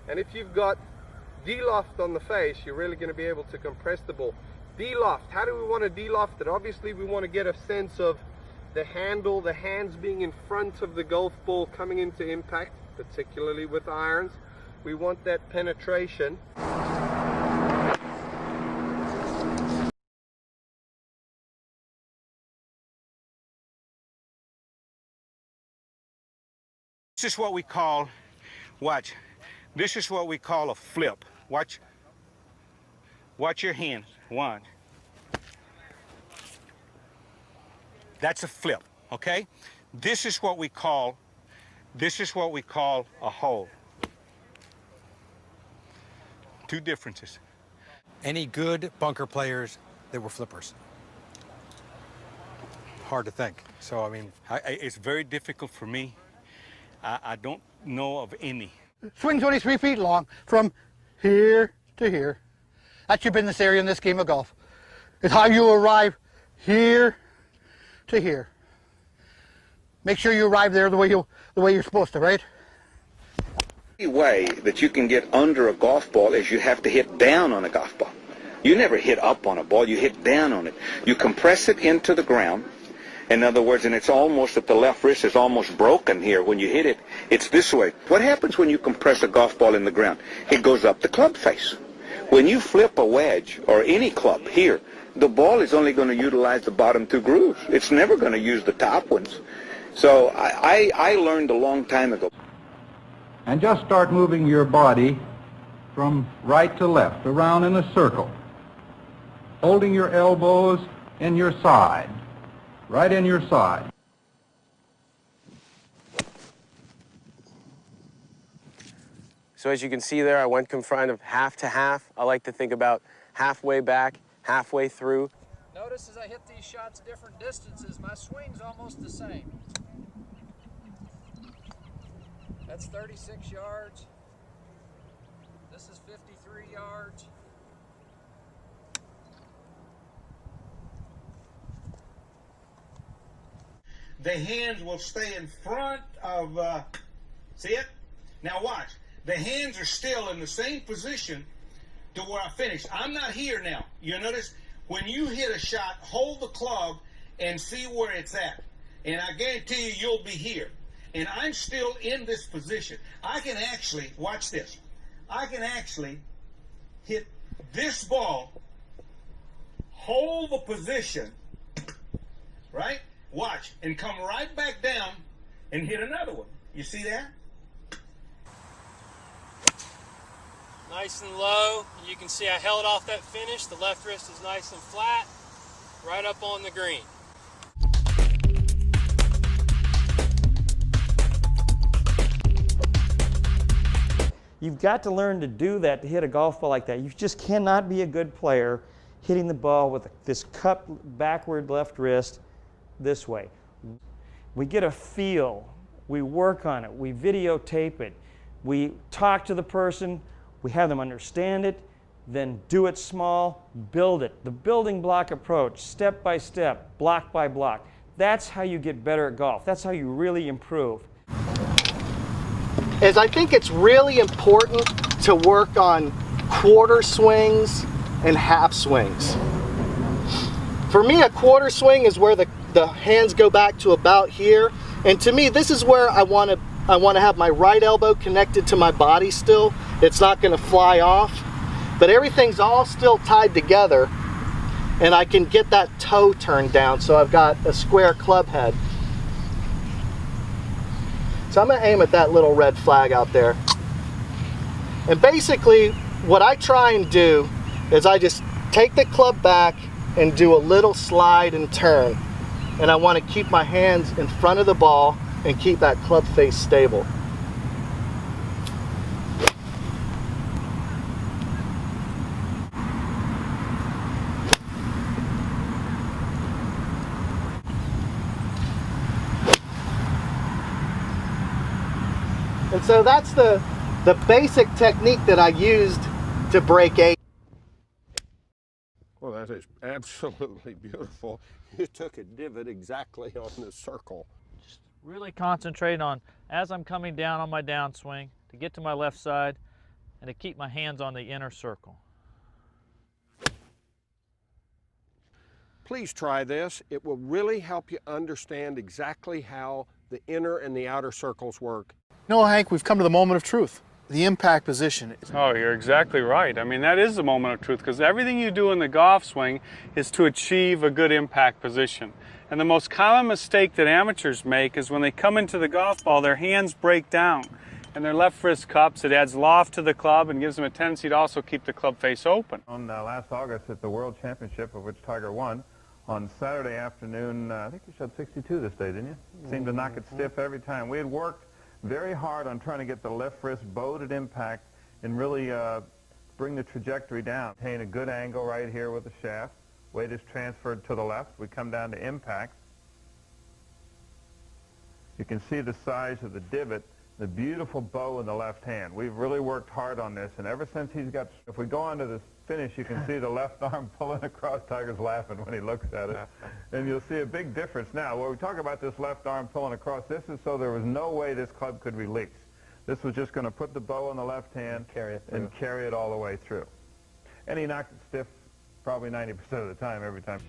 And if you've got de-loft on the face, you're really going to be able to compress the ball. De-loft, how do we want to de-loft it? Obviously we want to get a sense of the handle, the hands being in front of the golf ball coming into impact, particularly with irons. We want that penetration. This is what we call, watch, this is what we call a flip. Watch your hands, one. That's a flip, okay? This is what we call a hole. Two differences. Any good bunker players that were flippers? Hard to think. So, I mean, It's very difficult for me. I don't know of any. Swing's only 3 feet long from here to here. That's your business area in this game of golf. It's how you arrive here to here. Make sure you arrive there the way you're supposed to, right? The only way that you can get under a golf ball is you have to hit down on a golf ball. You never hit up on a ball, you hit down on it. You compress it into the ground. In other words, and it's almost that the left wrist is almost broken here. When you hit it, it's this way. What happens when you compress a golf ball in the ground? It goes up the club face. When you flip a wedge or any club here, the ball is only going to utilize the bottom two grooves. It's never going to use the top ones. So I learned a long time ago. And just start moving your body from right to left, around in a circle, holding your elbows in your side, right in your side. So as you can see there, I went from of half to half. I like to think about halfway back, halfway through. Notice as I hit these shots different distances, my swing's almost the same. That's 36 yards. This is 53 yards. The hands will stay in front of, see it? Now watch. The hands are still in the same position to where I finished. I'm not here now. You notice when you hit a shot, hold the club and see where it's at. And I guarantee you, you'll be here. And I'm still in this position. I can actually, watch this. I can actually hit this ball, hold the position, right? Watch, and come right back down and hit another one. You see that? Nice and low. You can see I held off that finish. The left wrist is nice and flat, right up on the green. You've got to learn to do that to hit a golf ball like that. You just cannot be a good player hitting the ball with this cupped backward left wrist this way. We get a feel, we work on it, we videotape it, we talk to the person, we have them understand it, then do it small, build it. The building block approach, step by step, block by block. That's how you get better at golf. That's how you really improve. I think it's really important to work on quarter swings and half swings. For me, a quarter swing is where the hands go back to about here, and to me this is where I want to have my right elbow connected to my body still. It's not going to fly off, but everything's all still tied together, and I can get that toe turned down so I've got a square club head. So I'm going to aim at that little red flag out there. And basically what I try and do is I just take the club back and do a little slide and turn. And I want to keep my hands in front of the ball and keep that club face stable. And so that's the basic technique that I used to break 8. Well, that is absolutely beautiful. You took a divot exactly on the circle. Just really concentrate on, as I'm coming down on my downswing, to get to my left side, and to keep my hands on the inner circle. Please try this. It will really help you understand exactly how the inner and the outer circles work. No, Hank, we've come to the moment of truth. The impact position. Oh, you're exactly right. I mean, that is the moment of truth, because everything you do in the golf swing is to achieve a good impact position. And the most common mistake that amateurs make is when they come into the golf ball, their hands break down and their left wrist cups. It adds loft to the club and gives them a tendency to also keep the club face open. On last August at the World Championship, of which Tiger won, on Saturday afternoon, I think you shot 62 this day, didn't you? Seemed to knock it stiff every time. We had worked very hard on trying to get the left wrist bowed at impact and really bring the trajectory down. Maintain a good angle right here with the shaft. Weight is transferred to the left. We come down to impact. You can see the size of the divot, the beautiful bow in the left hand. We've really worked hard on this, and ever since he's got, if we go on to the finish, you can see the left arm pulling across. Tiger's laughing when he looks at it. And you'll see a big difference now. When we talk about this left arm pulling across, this is so there was no way this club could release. This was just going to put the bow in the left hand and carry it all the way through. And he knocked it stiff probably 90% of the time, every time.